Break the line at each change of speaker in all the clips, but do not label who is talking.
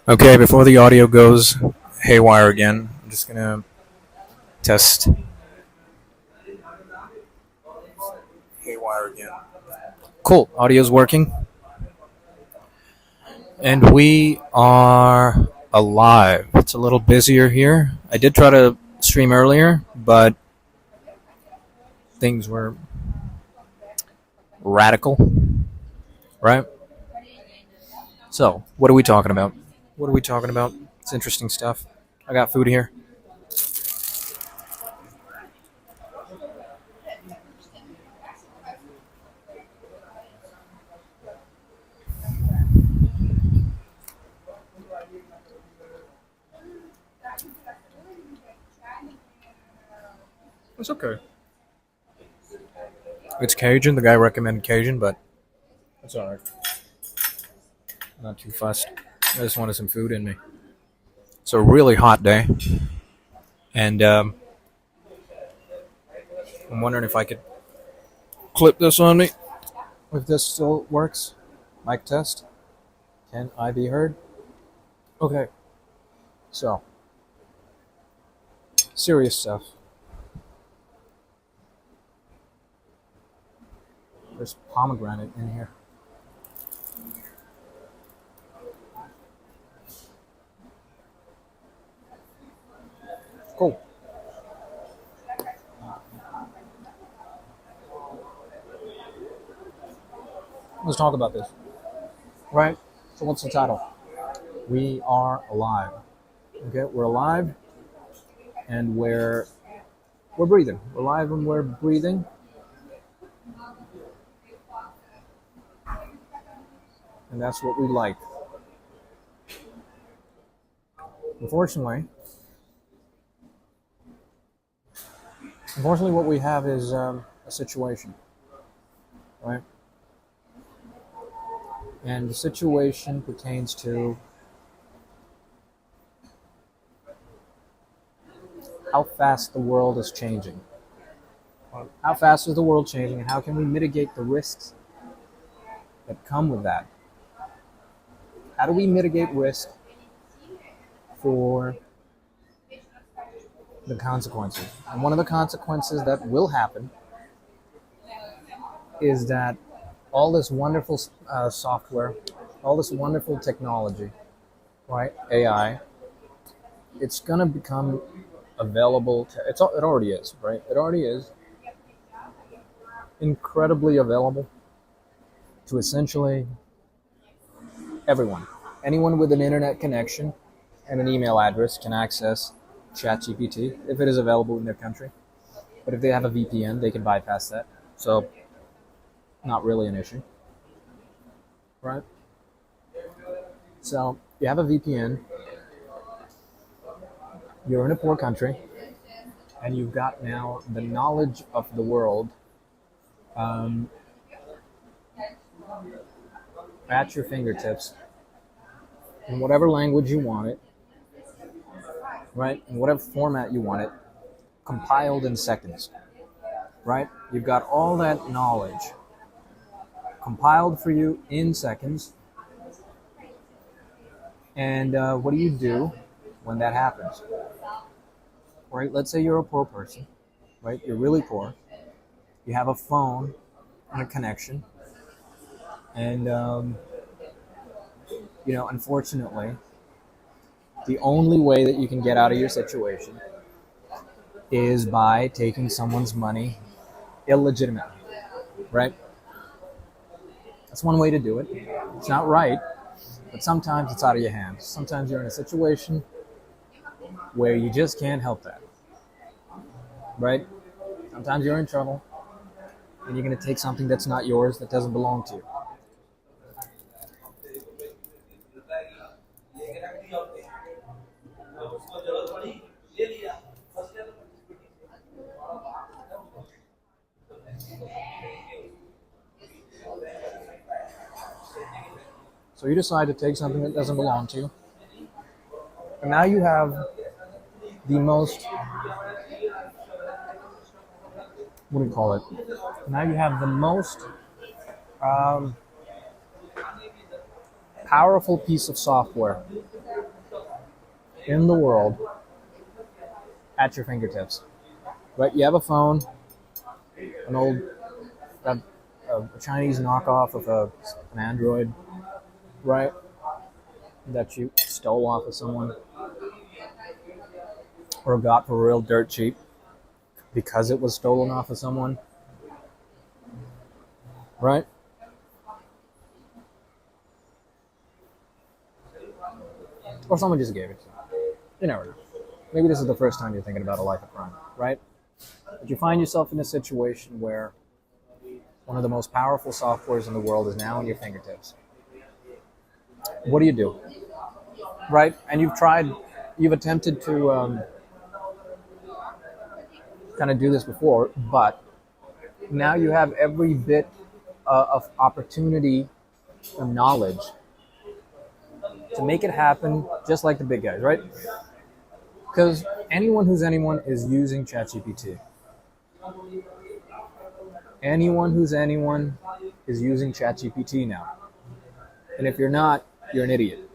Okay, before the audio goes haywire again, I'm just gonna test haywire again. Cool, audio's working, and we are alive. It's a little busier here. I did try to stream earlier, but things were radical, right? So, what are we talking about? What are we talking about? It's interesting stuff. I got food here. It's okay. It's Cajun. The guy recommended Cajun, but it's alright. Not too fussed. I just wanted some food in me. It's a really hot day, and I'm wondering if I could clip this on me. If this still works. Mic test. Can I be heard? Okay. So, serious stuff. There's pomegranate in here. Cool. Let's talk about this. Right? So what's the title? We are alive. Okay, we're alive and we're breathing. We're alive and we're breathing. And that's what we like. Unfortunately, what we have is a situation, right? And the situation pertains to how fast the world is changing. How fast is the world changing, and how can we mitigate the risks that come with that? How do we mitigate risk for the consequences? And one of the consequences that will happen is that all this wonderful software, all this wonderful technology, right, AI, it's going to become available to, it already is, right? It already is incredibly available to essentially everyone. Anyone with an internet connection and an email address can access ChatGPT if it is available in their country. But if they have a VPN, they can bypass that. So, not really an issue, right? So, you have a VPN, you're in a poor country, and you've got now the knowledge of the world at your fingertips in whatever language you want it, right? In whatever format you want it, compiled in seconds, right? You've got all that knowledge compiled for you in seconds. And what do you do when that happens? Right? Let's say you're a poor person, right? You're really poor. You have a phone and a connection. And, unfortunately, the only way that you can get out of your situation is by taking someone's money illegitimately, right? That's one way to do it. It's not right, but sometimes it's out of your hands. Sometimes you're in a situation where you just can't help that, right? Sometimes you're in trouble, and you're going to take something that's not yours, that doesn't belong to you. So you decide to take something that doesn't belong to you, And now you have the most, what do you call it? Now you have the most um, powerful piece of software in the world at your fingertips. Right? You have a phone, an old, a, a Chinese knockoff of an Android, right? That you stole off of someone or got for real dirt cheap because it was stolen off of someone, right? Or someone just gave it to you. You never know. Maybe this is the first time you're thinking about a life of crime, right? But you find yourself in a situation where one of the most powerful softwares in the world is now in your fingertips. What do you do? Right? And you've attempted to kind of do this before, but now you have every bit of opportunity and knowledge to make it happen just like the big guys, right? Because anyone who's anyone is using ChatGPT. Anyone who's anyone is using ChatGPT now. And if you're not, you're an idiot.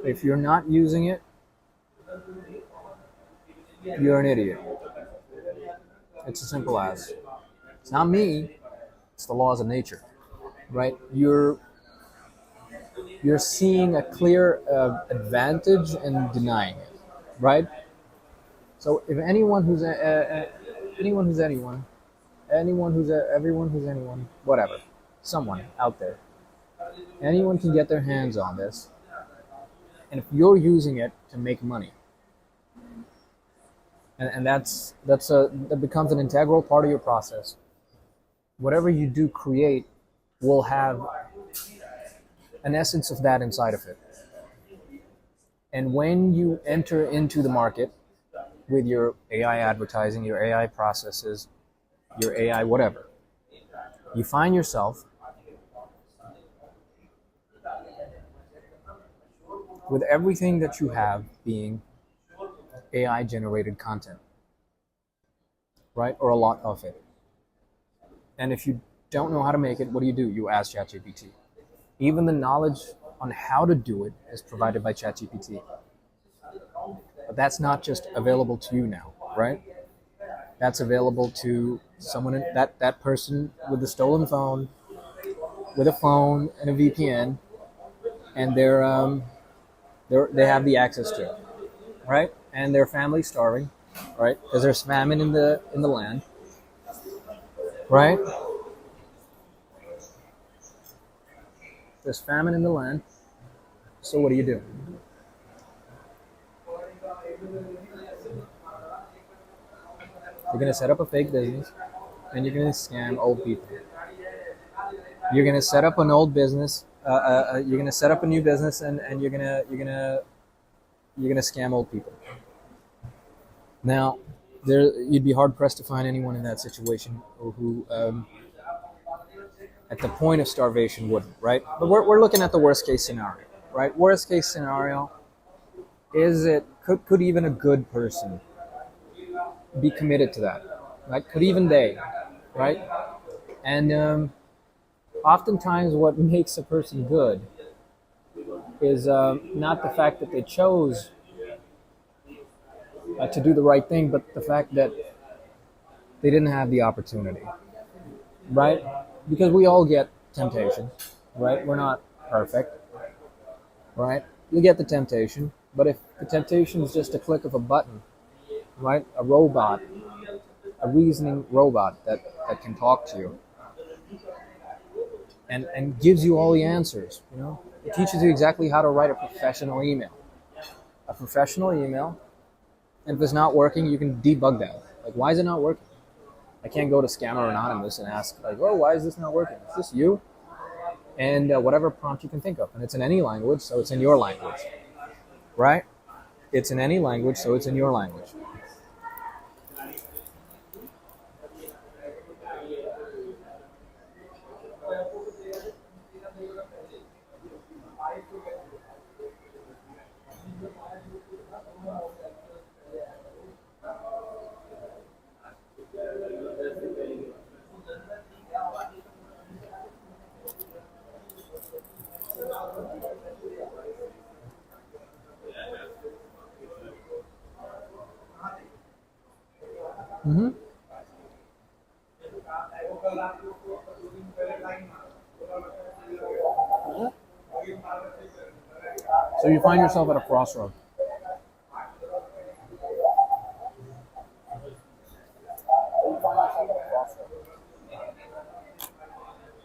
If you're not using it, you're an idiot. It's as simple as. It's not me, it's the laws of nature, right? You're seeing a clear advantage and denying it, right? So if anyone who's anyone who's anyone, anyone who's everyone who's anyone, whatever, someone out there, anyone can get their hands on this, and if you're using it to make money, and that becomes an integral part of your process. Whatever you do create will have an essence of that inside of it. And when you enter into the market with your AI advertising, your AI processes, your AI whatever, you find yourself with everything that you have being AI generated content, right? Or a lot of it. And if you don't know how to make it, what do? You ask ChatGPT. Even the knowledge on how to do it is provided by ChatGPT. But that's not just available to you now, right? That's available to someone that person with the stolen phone, with a phone and a VPN, and they have the access to it, right? And their family's starving, right? Because there's famine in the land, right? There's famine in the land. So what do? You're going to set up a fake business, and you're going to scam old people. You're going to set up an old business. You're going to set up a new business, and you're going to scam old people. Now, you'd be hard pressed to find anyone in that situation who at the point of starvation wouldn't, right? But we're looking at the worst case scenario, right? Worst case scenario is could even a good person be committed to that, right? Could even they, right? And oftentimes what makes a person good is not the fact that they chose to do the right thing, but the fact that they didn't have the opportunity, right? Because we all get temptation, right? We're not perfect, right? You get the temptation, but if the temptation is just a click of a button, right? A robot, a reasoning robot that can talk to you and gives you all the answers, it teaches you exactly how to write a professional email. A professional email, and if it's not working, you can debug that. Like, why is it not working? I can't go to Scammer Anonymous and ask, like, oh, why is this not working? Is this you? And whatever prompt you can think of. And it's in any language, so it's in your language. Right? It's in any language, so it's in your language. So you find yourself at a crossroad.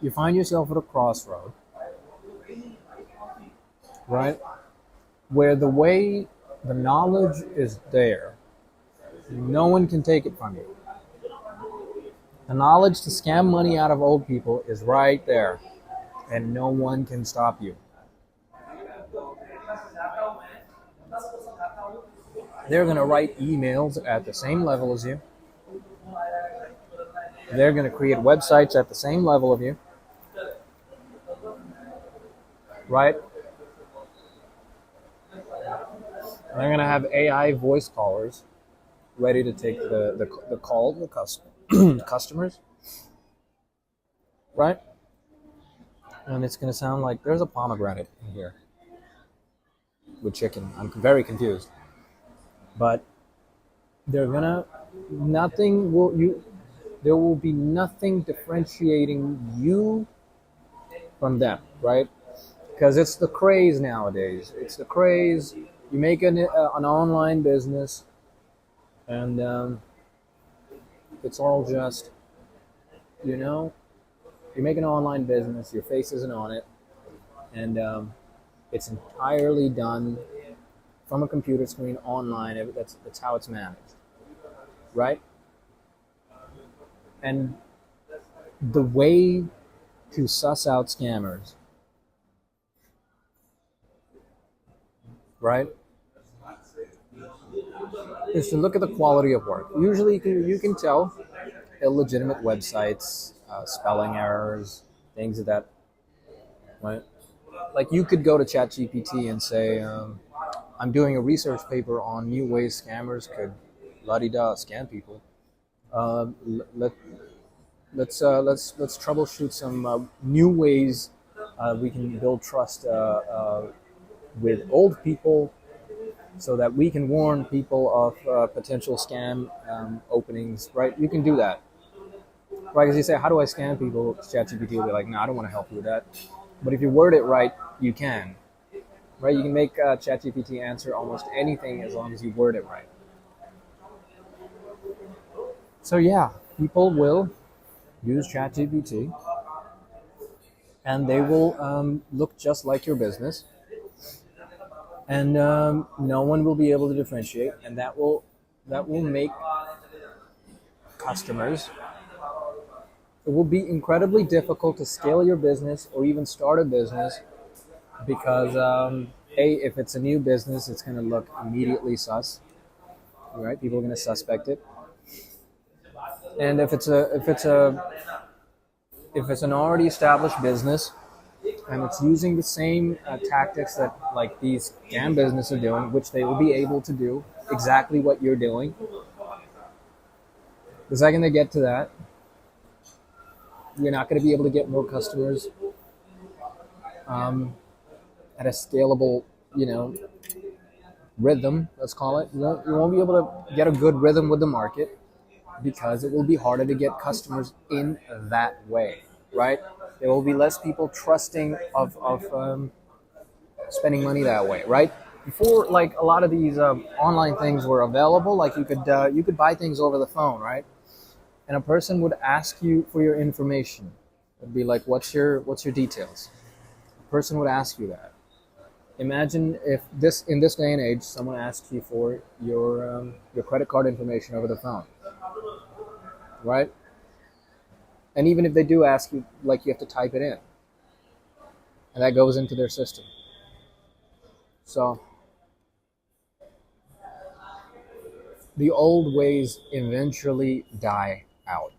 You find yourself at a crossroad, right? Where the knowledge is there, no one can take it from you. The knowledge to scam money out of old people is right there, and no one can stop you. They're going to write emails at the same level as you. They're going to create websites at the same level of you, right? They're going to have AI voice callers ready to take the call to the customers, right? And it's going to sound like there's a pomegranate in here with chicken. I'm very confused. But they're going to, nothing will, you, there will be nothing differentiating you from them, right? Because it's the craze nowadays. It's the craze. You make an online business, and it's all just, you know, you make an online business, your face isn't on it, and it's entirely done from a computer screen online. That's how it's managed, right? And the way to suss out scammers, right, is to look at the quality of work. Usually you can tell illegitimate websites, spelling errors, things of that, right? Like you could go to ChatGPT and say, I'm doing a research paper on new ways scammers could la-di-da scam people. Let, let's troubleshoot some new ways we can build trust with old people so that we can warn people of potential scam openings, right? You can do that, right? Because you say, how do I scam people? ChatGPT will be like, no, I don't want to help you with that. But if you word it right, you can, right? You can make ChatGPT answer almost anything as long as you word it right. So yeah, people will use ChatGPT, and they will look just like your business, and no one will be able to differentiate, and that will make customers. It will be incredibly difficult to scale your business or even start a business because if it's a new business, it's going to look immediately sus, right? People are going to suspect it, and if it's an already established business and it's using the same tactics that like these scam businesses are doing, which they will be able to do exactly what you're doing. The second they get to that, you're not going to be able to get more customers at a scalable, rhythm. Let's call it. You won't be able to get a good rhythm with the market because it will be harder to get customers in that way, right? There will be less people trusting of spending money that way, right? Before, like a lot of these online things were available, like you could buy things over the phone, right? And a person would ask you for your information. It'd be like, what's your details? A person would ask you that. Imagine if in this day and age, someone asks you for your credit card information over the phone, right? And even if they do ask you, like you have to type it in, and that goes into their system. So the old ways eventually die out,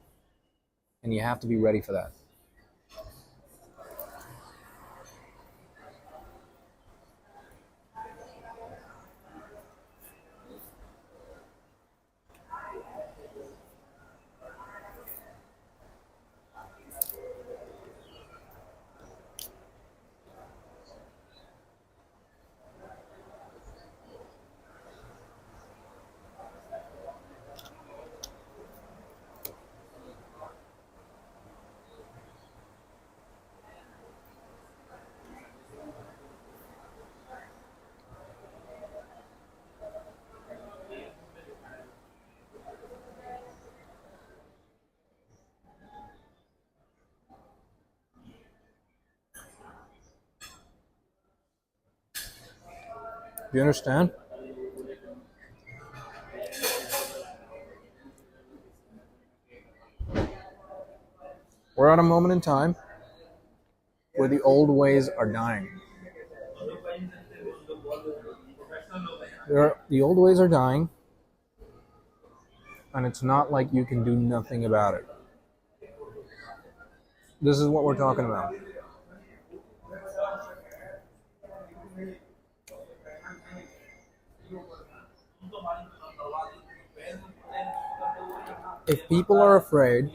and you have to be ready for that. Do you understand? We're at a moment in time where the old ways are dying. The old ways are dying, and it's not like you can do nothing about it. This is what we're talking about. If people are afraid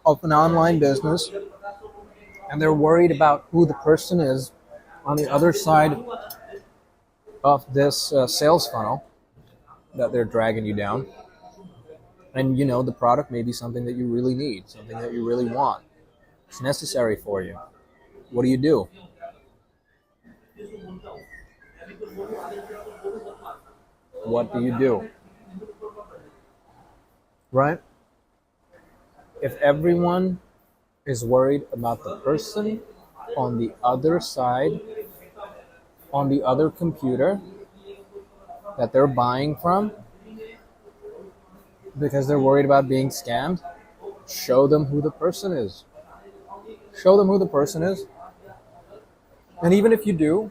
of an online business and they're worried about who the person is on the other side of this sales funnel that they're dragging you down, and the product may be something that you really need, something that you really want, it's necessary for you, what do you do? What do you do? Right? If everyone is worried about the person on the other side, on the other computer that they're buying from, because they're worried about being scammed, show them who the person is. Show them who the person is. And even if you do,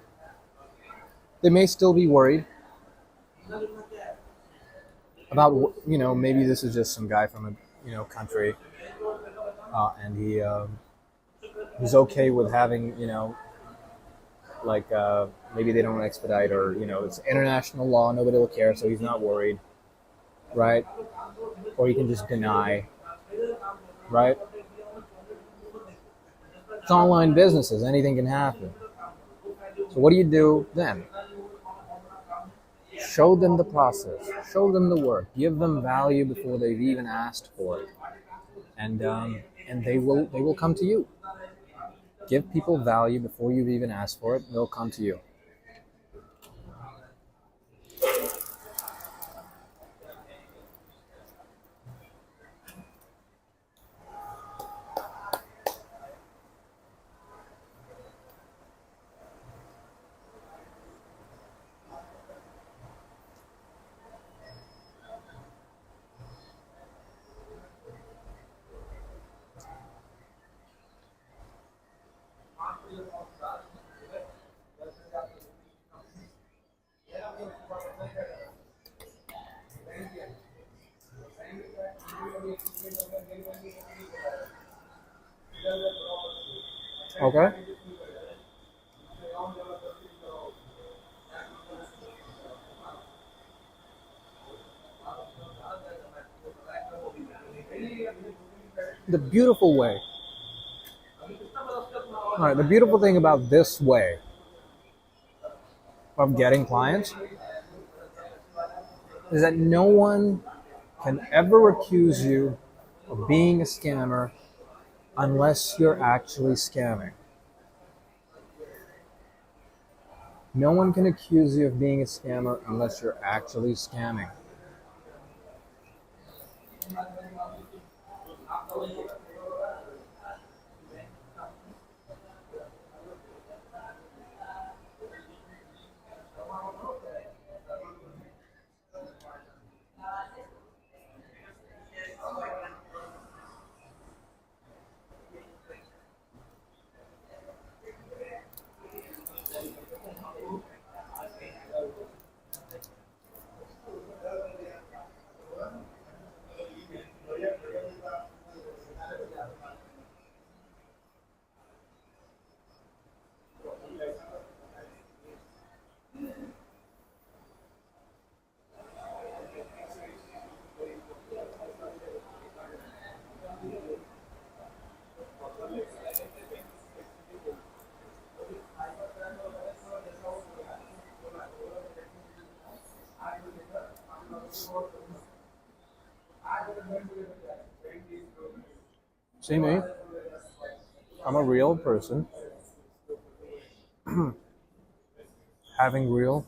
they may still be worried about, maybe this is just some guy from a, country, and he's okay with having, like maybe they don't expedite, or it's international law, nobody will care, so he's not worried, right? Or you can just deny, right? It's online businesses, anything can happen. So what do you do then? Show them the process, show them the work, give them value before they've even asked for it, and they will come to you. Give people value before you've even asked for it, they'll come to you. Okay? The beautiful way. All right, the beautiful thing about this way of getting clients is that no one can ever accuse you of being a scammer unless you're actually scamming. No one can accuse you of being a scammer unless you're actually scamming. See me? I'm a real person having real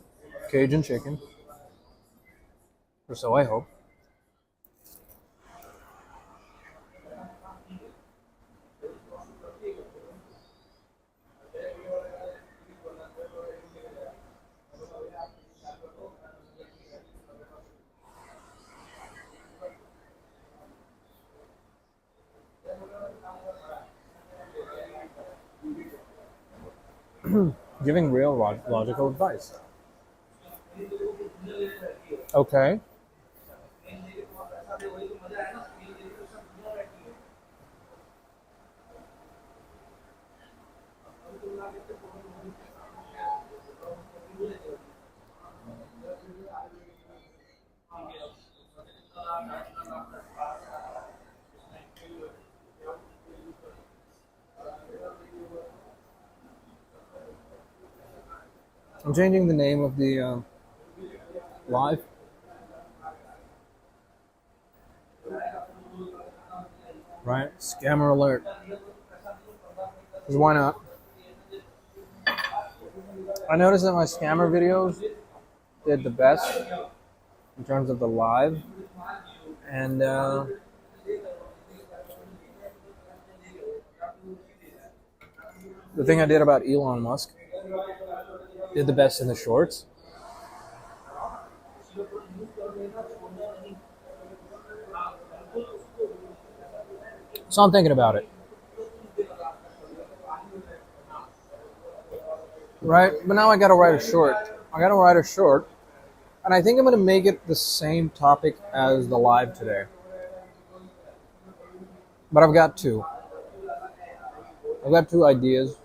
Cajun chicken, or so I hope. giving real logical advice. Okay. I'm changing the name of the live. Right? Scammer alert. Because why not? I noticed that my scammer videos did the best in terms of the live. And the thing I did about Elon Musk did the best in the shorts. So I'm thinking about it. Right? But now I gotta write a short. And I think I'm gonna make it the same topic as the live today. But I've got two. I've got two ideas.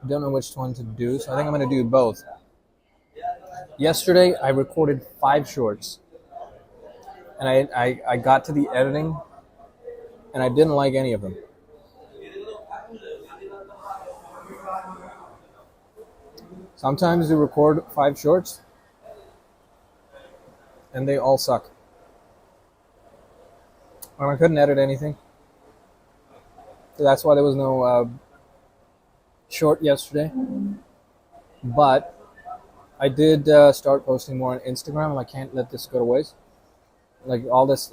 Don't know which one to do, so I think I'm gonna do both. Yesterday I recorded 5 shorts. And I got to the editing and I didn't like any of them. Sometimes you record 5 shorts and they all suck. And I couldn't edit anything. So that's why there was no short yesterday. But I did start posting more on Instagram, and I can't let this go to waste. Like all this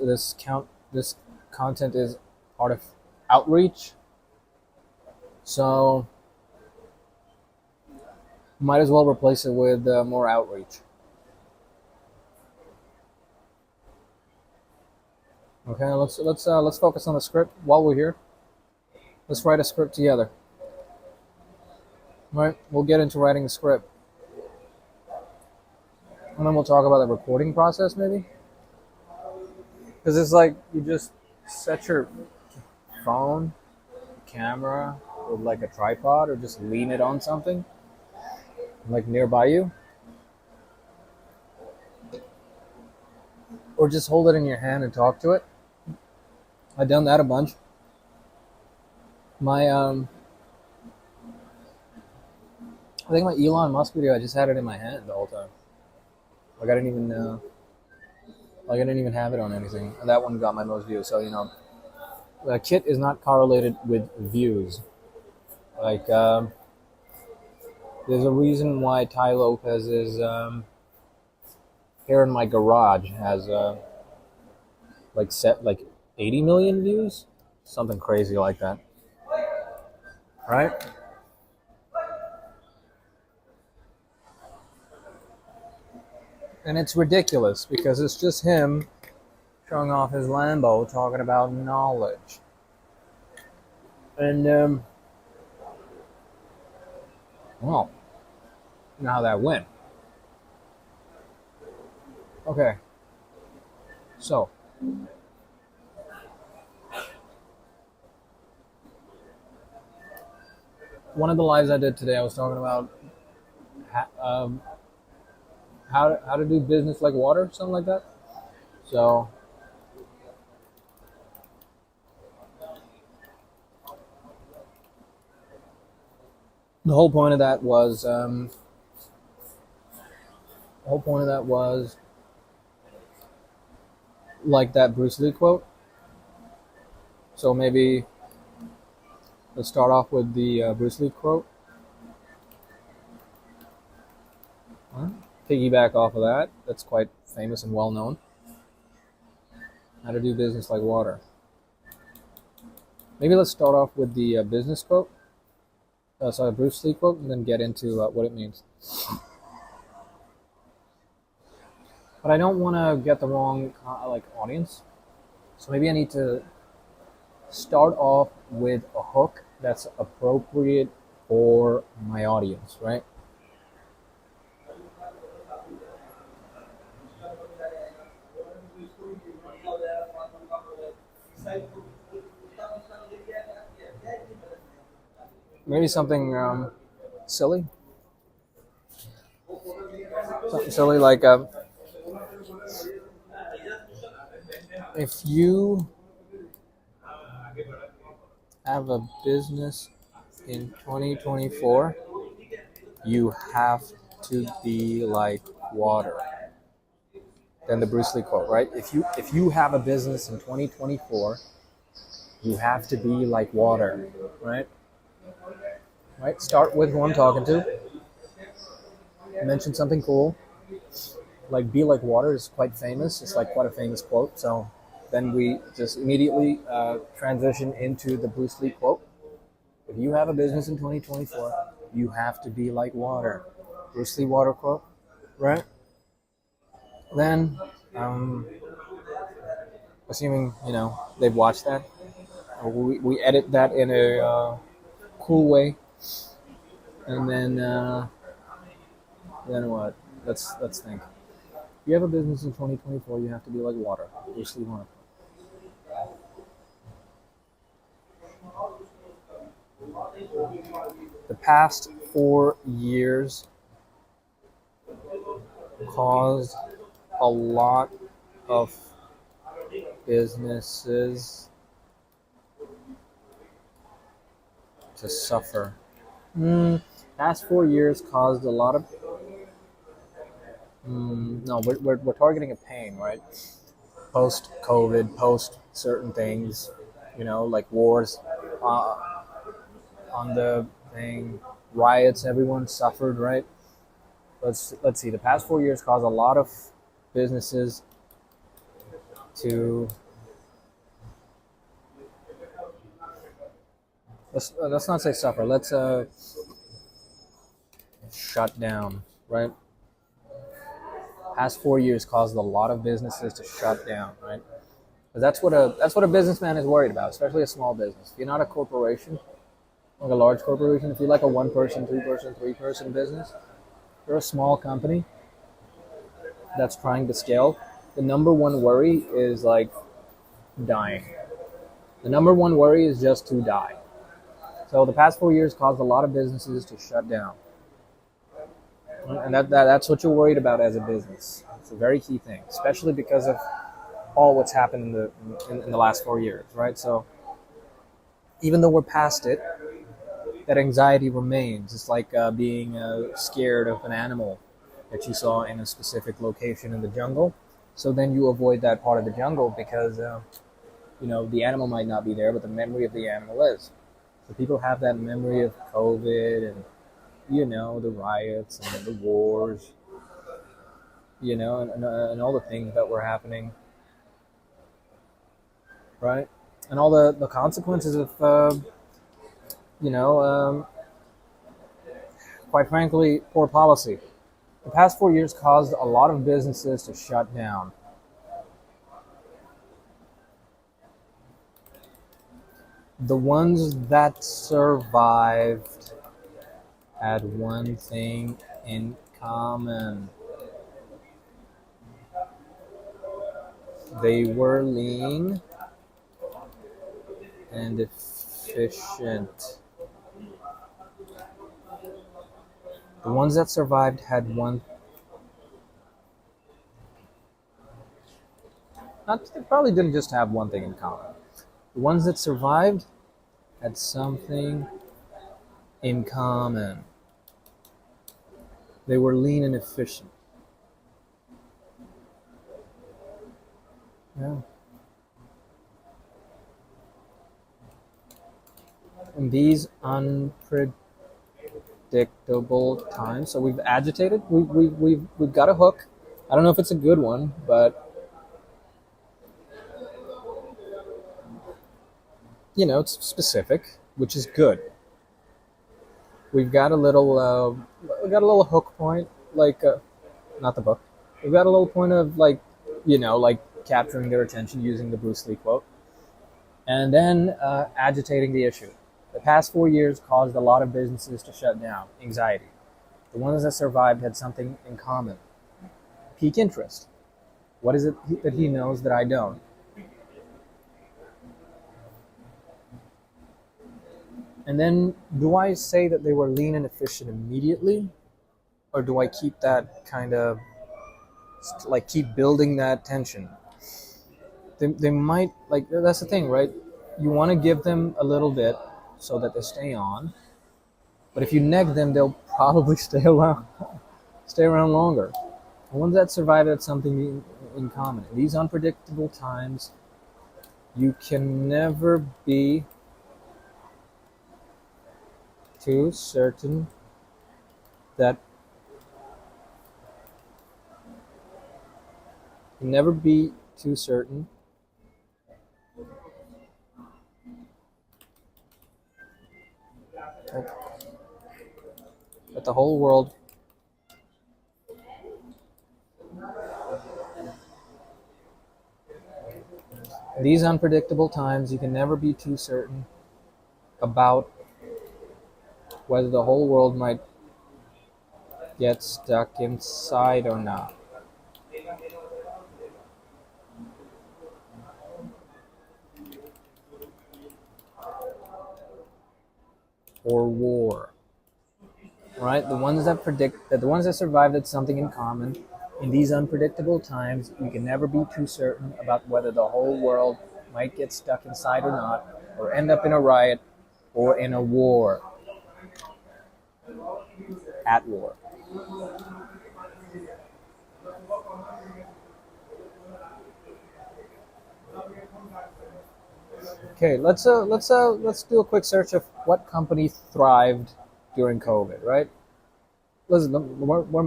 content is part of outreach. So might as well replace it with more outreach. Okay, let's focus on the script while we're here. Let's write a script together. All right, we'll get into writing the script, and then we'll talk about the recording process, maybe. Because it's like you just set your phone, camera, with like a tripod, or just lean it on something, like nearby you, or just hold it in your hand and talk to it. I've done that a bunch. I think my Elon Musk video, I just had it in my hand the whole time. Like I didn't even have it on anything. And that one got my most views. So the kit is not correlated with views. Like there's a reason why Ty Lopez's Here in My Garage has like 80 million views, something crazy like that. Right? And it's ridiculous because it's just him showing off his Lambo, talking about knowledge. And well, you know how that went. Okay. So one of the lives I did today, I was talking about how to do business like water, something like that. So the whole point of that was like that Bruce Lee quote. So maybe let's start off with the Bruce Lee quote. Piggyback off of that. That's quite famous and well known. How to do business like water. Maybe let's start off with the business quote. Bruce Lee quote, and then get into what it means. But I don't want to get the wrong audience. So maybe I need to start off with a hook that's appropriate for my audience, right? Maybe something silly, something silly like if you have a business in 2024, you have to be like water. Then the Bruce Lee quote, right? If you have a business in 2024, you have to be like water, right? Right. Start with who I'm talking to. Mention something cool. Like "be like water" is quite famous. It's like quite a famous quote. So then we just immediately transition into the Bruce Lee quote. If you have a business in 2024, you have to be like water. Bruce Lee water quote, right? Then, assuming they've watched that, we edit that in a cool way, and then what? Let's think. If you have a business in 2024, you have to be like water. Bruce Lee water. The past 4 years caused a lot of businesses to suffer. Past 4 years caused a lot of. No, we're targeting a pain, right? Post COVID, post certain things, like wars uh, on the thing, riots, everyone suffered, right? Let's see. The past 4 years caused a lot of businesses to. Let's not say suffer. Let's shut down, right? Past 4 years caused a lot of businesses to shut down, right? Because that's what a businessman is worried about, especially a small business. If you're not a corporation, like a large corporation, if you're like a 1-person, 2-person, 3-person business, you're a small company that's trying to scale. The number one worry is like dying. The number one worry is just to die. So the past 4 years caused a lot of businesses to shut down. And that's what you're worried about as a business. It's a very key thing, especially because of all what's happened in the last 4 years, right? So even though we're past it, that anxiety remains. It's like being scared of an animal that you saw in a specific location in the jungle. So then you avoid that part of the jungle because the animal might not be there, but the memory of the animal is. So people have that memory of COVID and the riots and the wars, and all the things that were happening, right? And all the consequences of, quite frankly, poor policy. The past 4 years caused a lot of businesses to shut down. The ones that survived had one thing in common. They were lean and efficient. The ones that survived had one. They probably didn't just have one thing in common. The ones that survived had something in common. They were lean and efficient. Yeah. In these unpredictable times, so we've agitated. We've got a hook. I don't know if it's a good one, but it's specific, which is good. We've got a little hook point, like not the book. We've got a little point of like capturing their attention using the Bruce Lee quote, and then agitating the issue. The past 4 years caused a lot of businesses to shut down. Anxiety. The ones that survived had something in common. Peak interest. What is it that he knows that I don't? And then, do I say that they were lean and efficient immediately? Or do I keep that kind of, like, keep building that tension? They might, like, that's the thing, right? You want to give them a little bit so that they stay on. But if you neg them, they'll probably stay around longer. The ones that survive had something in common. In these unpredictable times, you can never be too certain that never be too certain that the whole world in these unpredictable times you can never be too certain about whether the whole world might get stuck inside or not. Or war. Right? The ones that survived had something in common. In these unpredictable times, you can never be too certain about whether the whole world might get stuck inside or not, or end up in a riot or in a war. At war. Okay, let's do a quick search of what company thrived during COVID, right? Listen, we're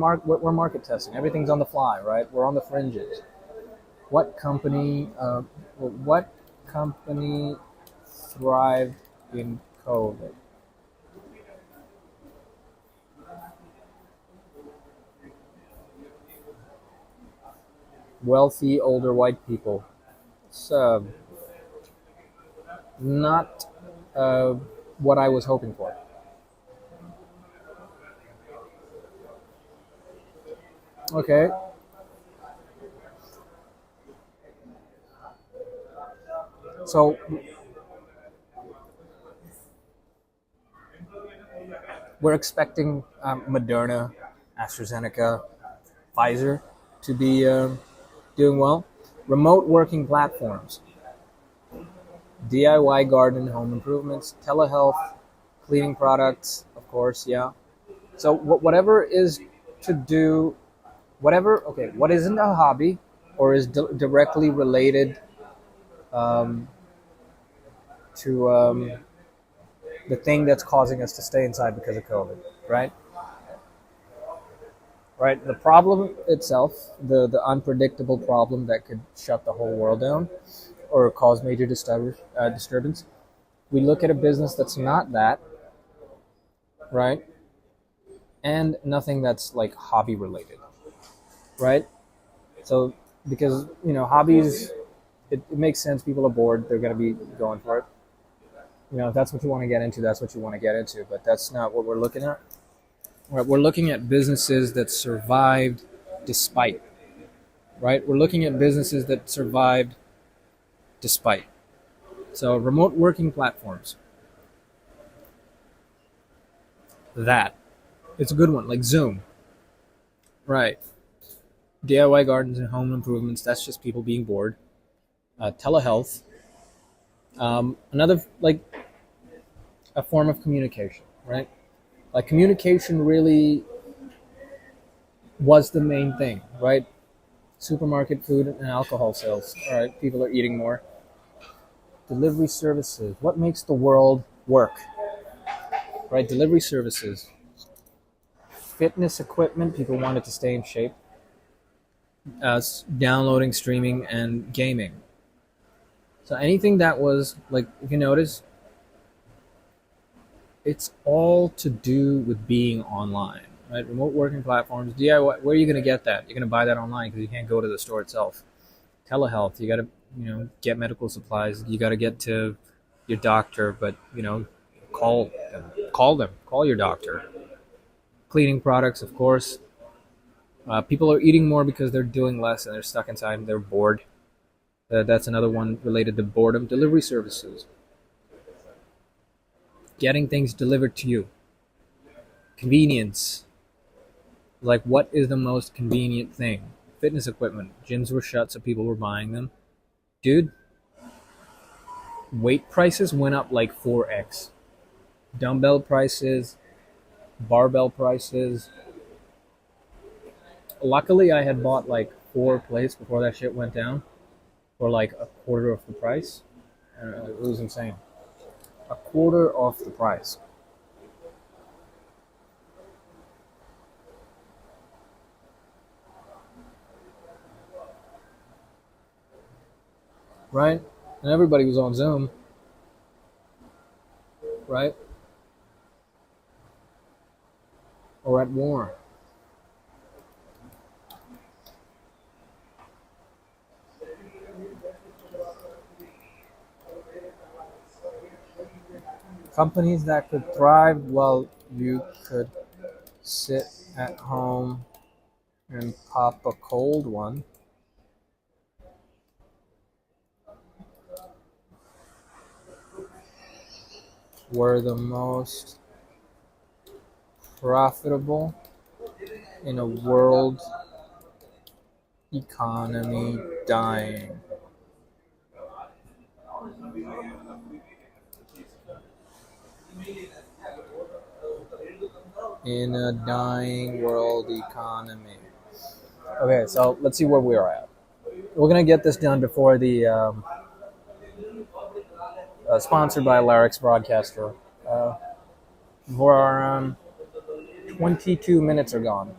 market testing. Everything's on the fly, right? We're on the fringes. What company thrived in COVID? Wealthy older white people. It's not what I was hoping for. Okay. So we're expecting Moderna, AstraZeneca, Pfizer to be doing well. Remote working platforms, DIY garden, home improvements, telehealth, cleaning products, of course, yeah. So whatever is to do, what isn't a hobby or is directly related um, to the thing that's causing us to stay inside because of COVID, right? Right. The problem itself, the unpredictable problem that could shut the whole world down or cause major disturbance. We look at a business that's not that, right? And nothing that's like hobby related, right? So because hobbies, it makes sense. People are bored; they're going to be going for it. If that's what you want to get into, that's what you want to get into. But that's not what we're looking at. We're looking at businesses that survived despite. Right? We're looking at businesses that survived despite. So remote working platforms. That. It's a good one, like Zoom. Right. DIY gardens and home improvements, that's just people being bored. Telehealth. Another, like, a form of communication, right? Like, communication really was the main thing, right? Supermarket food and alcohol sales. All right, people are eating more. Delivery services. What makes the world work? Right, delivery services. Fitness equipment. People wanted to stay in shape. Downloading, streaming, and gaming. So anything that was, like, if you notice, it's all to do with being online, right? Remote working platforms, DIY. Where are you going to get that? You're going to buy that online because you can't go to the store itself. Telehealth, you got to, get medical supplies. You got to get to your doctor, but call them. Call them. Call your doctor. Cleaning products, of course. People are eating more because they're doing less and they're stuck inside and they're bored. That's another one related to boredom. Delivery services. Getting things delivered to you. Convenience. Like, what is the most convenient thing? Fitness equipment. Gyms were shut, so people were buying them. Dude, weight prices went up like 4x. Dumbbell prices, barbell prices. Luckily, I had bought like 4 plates before that shit went down for like a quarter of the price. It was insane. A quarter of the price. Right? And everybody was on Zoom. Right? Or at war. Companies that could thrive while you could sit at home and pop a cold one. Were the most profitable in a world economy dying. In a dying world economy. Okay, so let's see where we are at. We're going to get this done before the sponsored by Larix broadcaster. Before our 22 minutes are gone.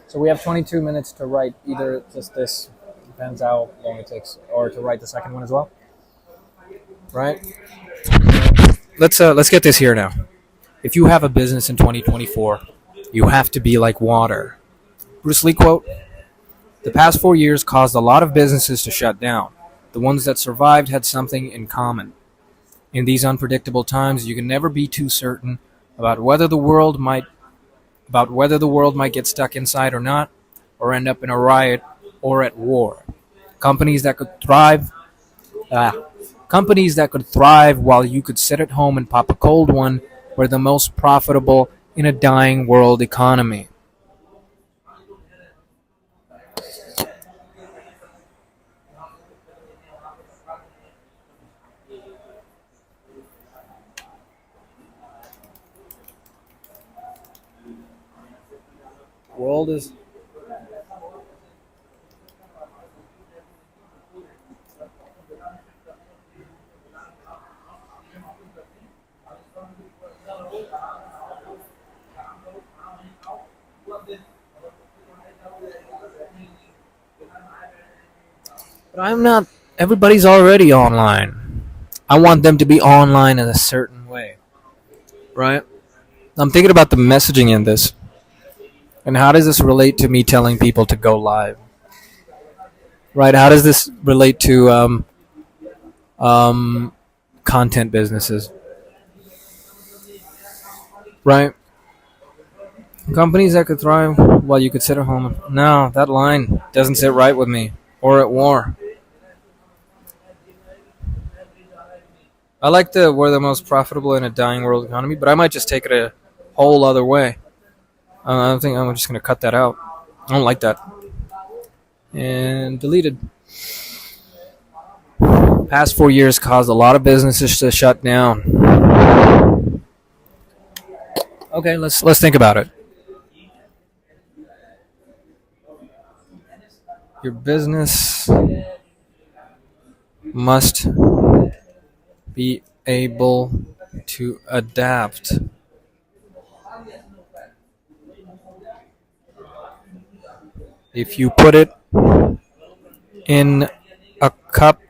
So we have 22 minutes to write either just this, depends how long it takes, or to write the second one as well. Right? Let's get this here now. If you have a business in 2024, you have to be like water. Bruce Lee quote, "The past 4 years caused a lot of businesses to shut down. The ones that survived had something in common. In these unpredictable times, you can never be too certain about whether the world might get stuck inside or not, or end up in a riot or at war. Companies that could thrive while you could sit at home and pop a cold one were the most profitable in a dying world economy." World is But I'm not. Everybody's already online. I want them to be online in a certain way, right? I'm thinking about the messaging in this, and how does this relate to me telling people to go live, right? How does this relate to content businesses, right? Companies that could thrive while you could sit at home. No, that line doesn't sit right with me. Or at war. I like the we're the most profitable in a dying world economy, but I might just take it a whole other way. I think I'm just going to cut that out. I don't like that. And deleted. Past 4 years caused a lot of businesses to shut down. Okay, let's think about it. Your business must be able to adapt. If you put it in a cup,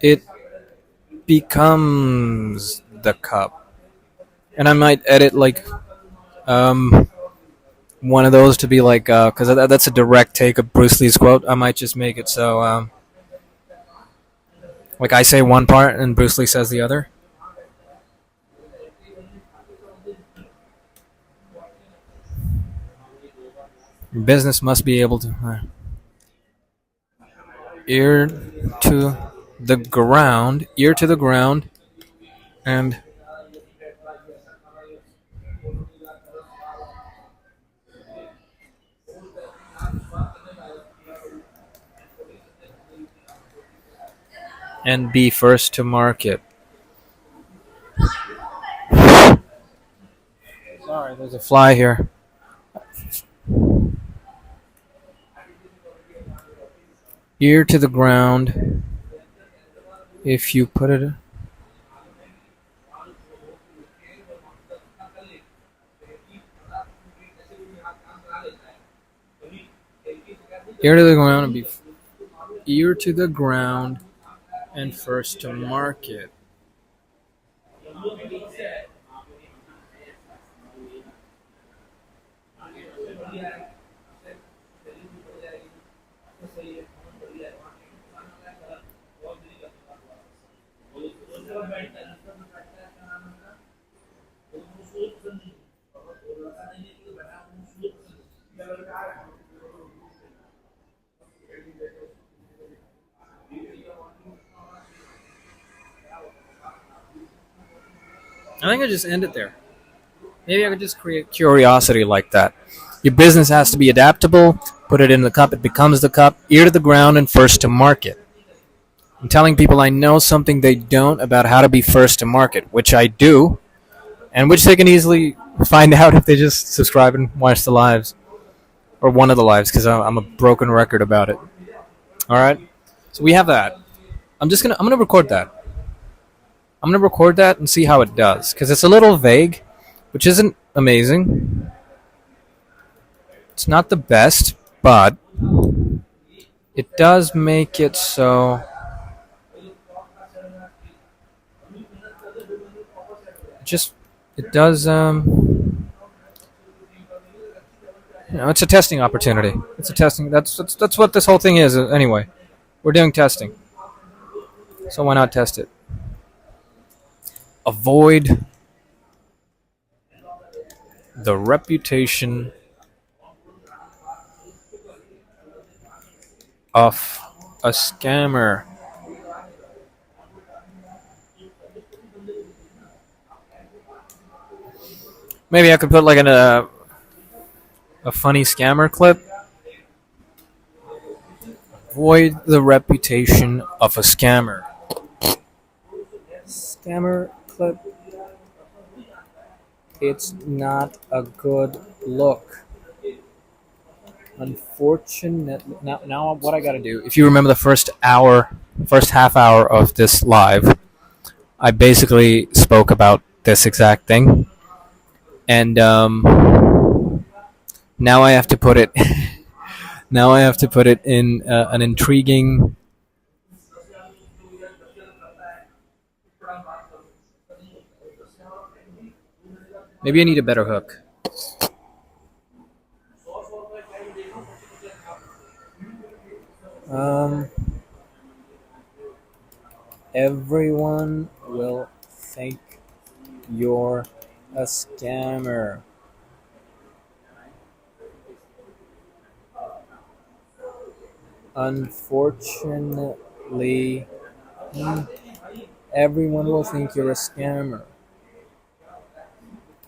it becomes the cup. And I might edit like one of those to be like, because that's a direct take of Bruce Lee's quote. I might just make it so like I say one part and Bruce Lee says the other. Your business must be able to ear to ear to the ground, and be first to market. Sorry, there's a fly here. Ear to the ground. If you put it. Ear to the ground and be ear to the ground and first to market. I think I just end it there. Maybe I could just create curiosity like that. Your business has to be adaptable. Put it in the cup, it becomes the cup. Ear to the ground and first to market. I'm telling people I know something they don't about how to be first to market, which I do, and which they can easily find out if they just subscribe and watch the lives, or one of the lives, because I'm a broken record about it. All right, so we have that. I'm gonna record that. I'm gonna record that and see how it does, because it's a little vague, which isn't amazing. It's not the best, but it does make it so. Just it does. It's a testing opportunity. It's a testing. That's what this whole thing is. Anyway, we're doing testing, so why not test it? Avoid the reputation of a scammer. Maybe I could put like a funny scammer clip. Avoid the reputation of a scammer. Scammer clip. It's not a good look. Unfortunately, now what I gotta do? If you remember the first half hour of this live, I basically spoke about this exact thing, and now I have to put it. Now I have to put it in an intriguing. Maybe I need a better hook. Everyone will think you're a scammer. Unfortunately, everyone will think you're a scammer.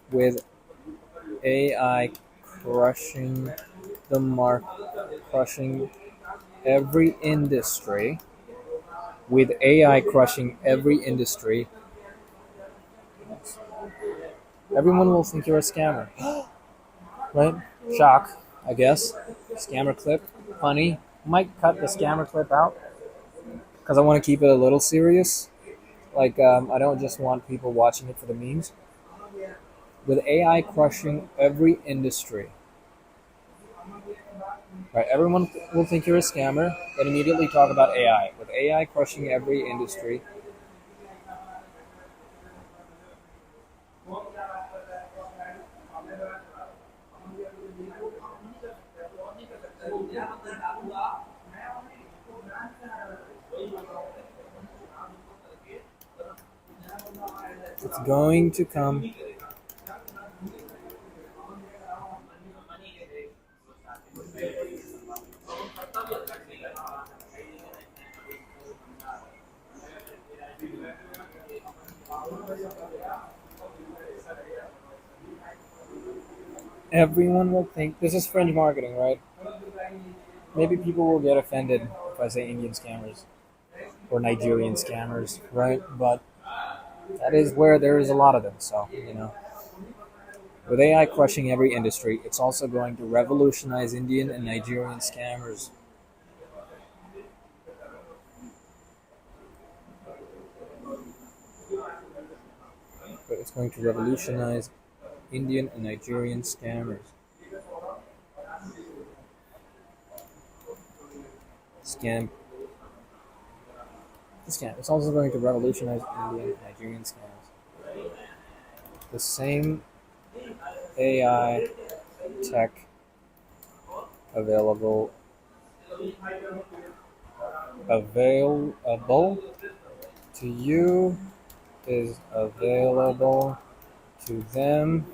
With AI crushing the crushing every industry, with AI crushing every industry, everyone will think you're a scammer. Right? Shock, I guess. Scammer clip. Funny. Might cut the scammer clip out because I want to keep it a little serious. Like, I don't just want people watching it for the memes. With AI crushing every industry, right? Everyone will think you're a scammer and immediately talk about AI. With AI crushing every industry, it's going to come. Everyone will think this is fringe marketing, right? Maybe people will get offended if I say Indian scammers or Nigerian scammers, right? But that is where there is a lot of them. So, with AI crushing every industry, it's also going to revolutionize Indian and Nigerian scammers. But it's going to revolutionize Indian and Nigerian scammers. Scam. Scam. It's also going to revolutionize Indian and Nigerian scams. The same AI tech available available to you is available to them.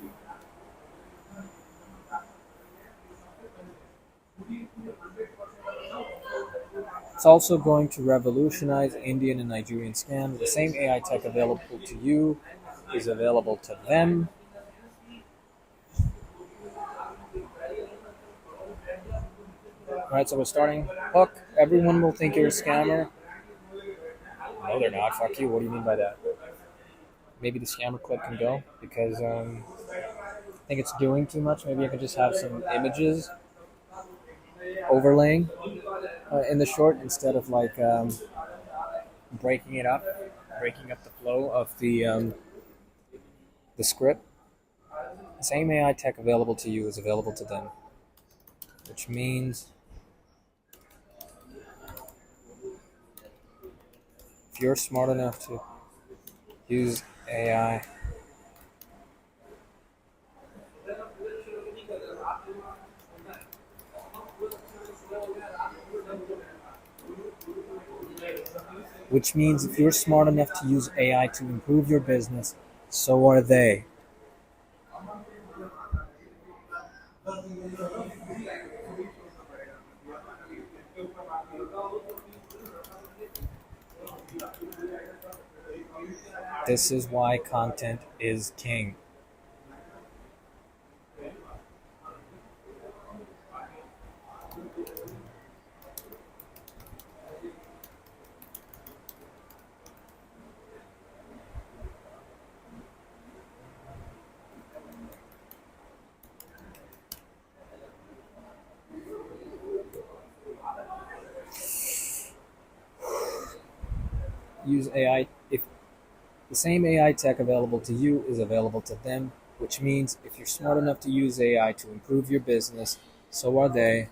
It's also going to revolutionize Indian and Nigerian scams. The same AI tech available to you is available to them. Alright, so we're starting. Hook. Everyone will think you're a scammer. No, they're not. Fuck you. What do you mean by that? Maybe the scammer clip can go because I think it's doing too much. Maybe I could just have some images overlaying in the short instead of like breaking it up, breaking up the flow of the script. The same AI tech available to you is available to them, which means if you're smart enough to use AI, which means if you're smart enough to use AI to improve your business, so are they. This is why content is king. Use AI if the same AI tech available to you is available to them, which means if you're smart enough to use AI to improve your business, so are they.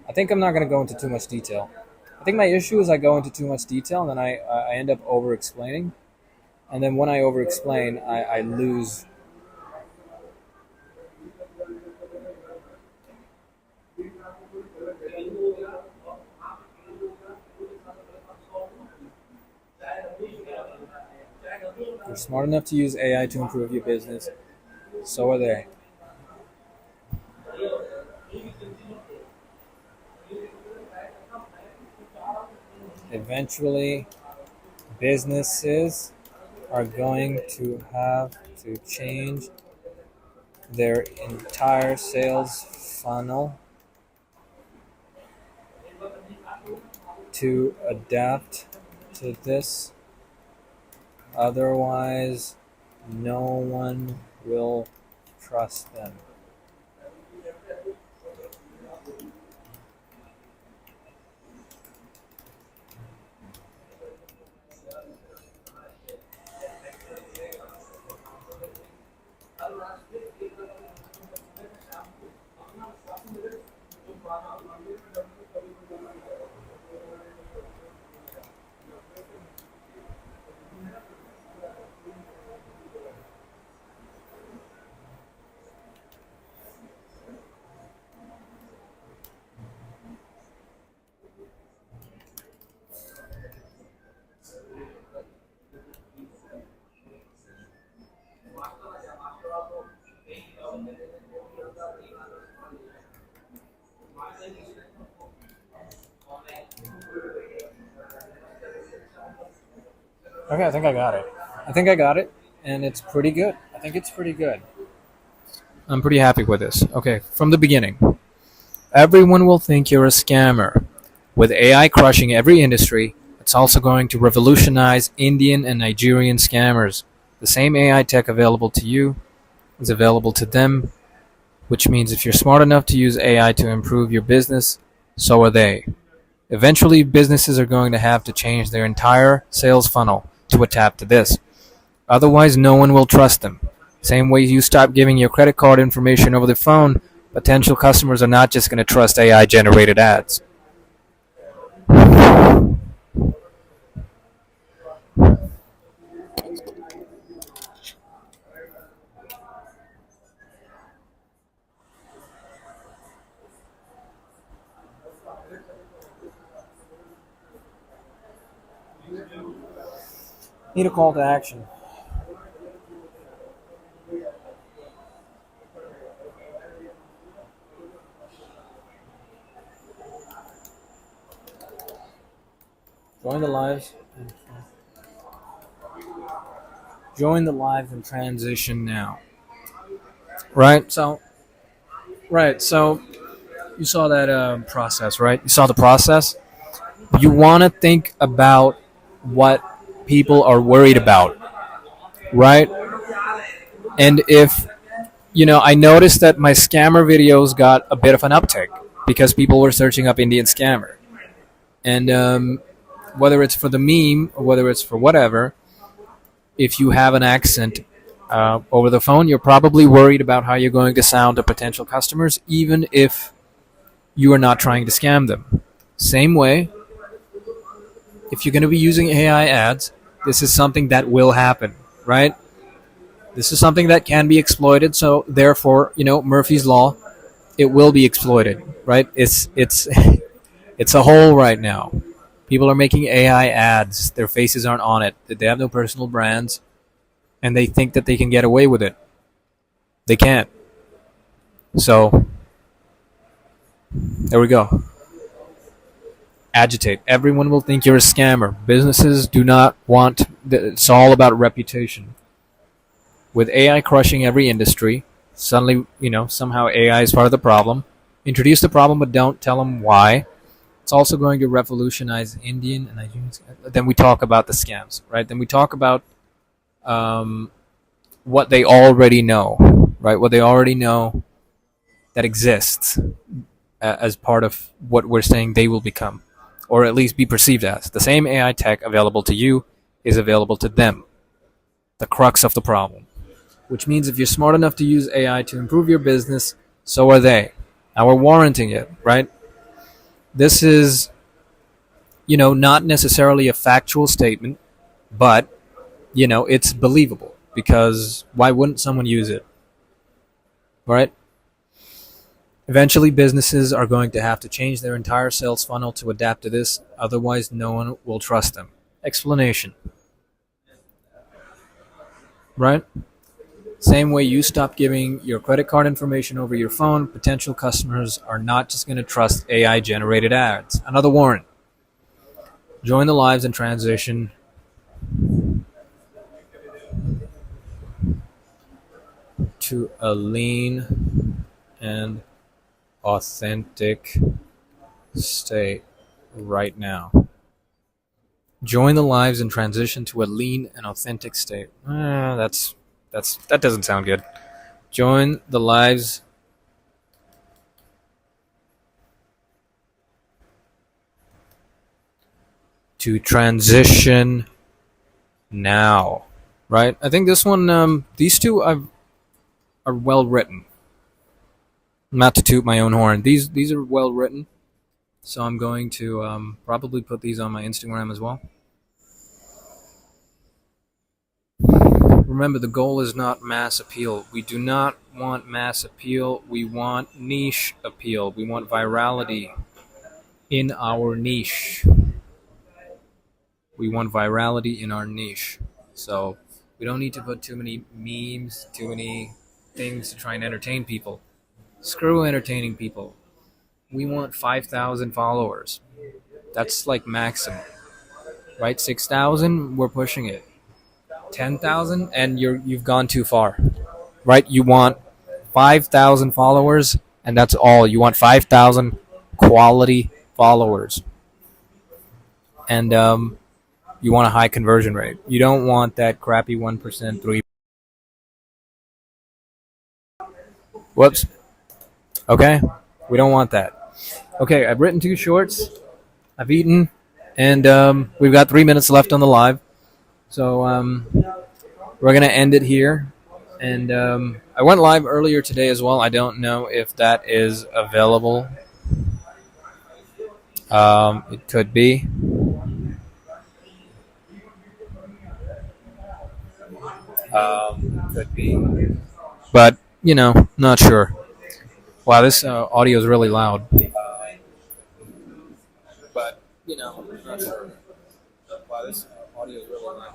I think I'm not going to go into too much detail. I think my issue is I go into too much detail and then I end up over explaining. And then when I over explain, I lose. You're smart enough to use AI to improve your business, so are they. Eventually, businesses are going to have to change their entire sales funnel to adapt to this. Otherwise, no one will trust them. Okay, I think I got it. I think I got it, and it's pretty good. I think it's pretty good. I'm pretty happy with this. Okay, from the beginning, everyone will think you're a scammer. With AI crushing every industry, it's also going to revolutionize Indian and Nigerian scammers. The same AI tech available to you is available to them, which means if you're smart enough to use AI to improve your business, so are they. Eventually, businesses are going to have to change their entire sales funnel to adapt to this. Otherwise, no one will trust them. Same way you stop giving your credit card information over the phone, potential customers are not just going to trust AI generated ads. Need a call to action. Join the lives. Join the lives and transition now. Right. So you saw that process, right? You saw the process. You want to think about what people are worried about, right? And if I noticed that my scammer videos got a bit of an uptick because people were searching up Indian scammer, and whether it's for the meme or whether it's for whatever, if you have an accent over the phone, you're probably worried about how you're going to sound to potential customers, even if you are not trying to scam them. Same way, if you're going to be using AI ads, this is something that will happen, right? This is something that can be exploited. So therefore, Murphy's law, it will be exploited, right? It's it's a hole right now. People are making AI ads. Their faces aren't on it. They have no personal brands, and they think that they can get away with it. They can't. So there we go. Agitate. Everyone will think you're a scammer. Businesses do not want. It's all about reputation. With AI crushing every industry, suddenly, somehow AI is part of the problem. Introduce the problem, but don't tell them why. It's also going to revolutionize Indian and Nigerian. Then we talk about the scams, right? Then we talk about what they already know, right? What they already know that exists as part of what we're saying they will become, or at least be perceived as. The same AI tech available to you is available to them. The crux of the problem. Which means if you're smart enough to use AI to improve your business, so are they. Now we're warranting it, right? This is, not necessarily a factual statement, but, it's believable because why wouldn't someone use it, right? Eventually, businesses are going to have to change their entire sales funnel to adapt to this, otherwise, no one will trust them. Explanation, right? Same way you stop giving your credit card information over your phone, potential customers are not just going to trust AI generated ads. Another warrant. Join the lives and transition to a lean and authentic state right now. Join the lives and transition to a lean and authentic state. That doesn't sound good. Join the lives to transition now. Right? I think this one, these two are well written. Not to toot my own horn. These are well written. So I'm going to probably put these on my Instagram as well. Remember, the goal is not mass appeal. We do not want mass appeal. We want niche appeal. We want virality in our niche. We want virality in our niche. So we don't need to put too many memes, too many things to try and entertain people. Screw entertaining people. We want 5,000 followers. That's like maximum. right? 6,000, we're pushing it. 10,000, and you've gone too far, right? You want 5,000 followers, and that's all. You want 5,000 quality followers, and you want a high conversion rate. You don't want that crappy 1%, 3. Whoops. Okay, we don't want that. Okay, I've written 2 shorts. I've eaten, and we've got 3 minutes left on the live. So we're gonna end it here. And I went live earlier today as well. I don't know if that is available. It could be. Could be. But, not sure. Wow, this audio is really loud. But, not sure. Wow, this audio is really loud.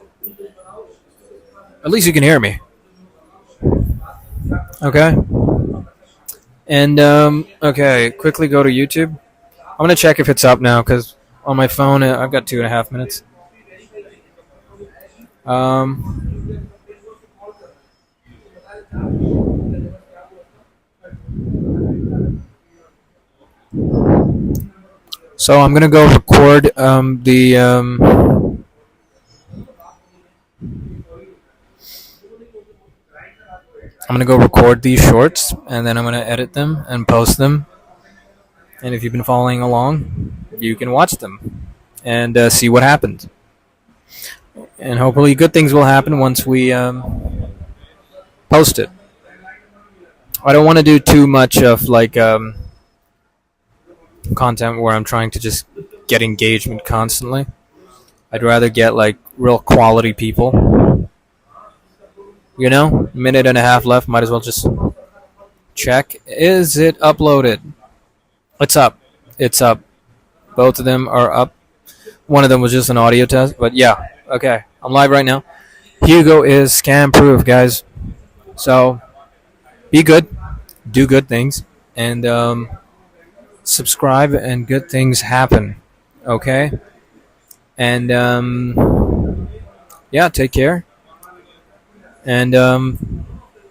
At least you can hear me. Okay. And, okay, quickly go to YouTube. I'm going to check if it's up now because on my phone I've got 2.5 minutes. So I'm gonna go record the. I'm gonna go record these shorts, and then I'm gonna edit them and post them. And if you've been following along, you can watch them and see what happens. And hopefully, good things will happen once we post it. I don't want to do too much of content where I'm trying to just get engagement constantly. I'd rather get real quality people. Minute and a half left. Might as well just check. Is it uploaded? It's up. It's up. Both of them are up. One of them was just an audio test, but yeah. Okay, I'm live right now. Hugo is scam proof, guys. So be good, do good things, and subscribe, and good things happen. Okay, and yeah, take care. And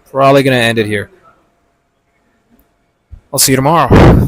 probably gonna end it here. I'll see you tomorrow.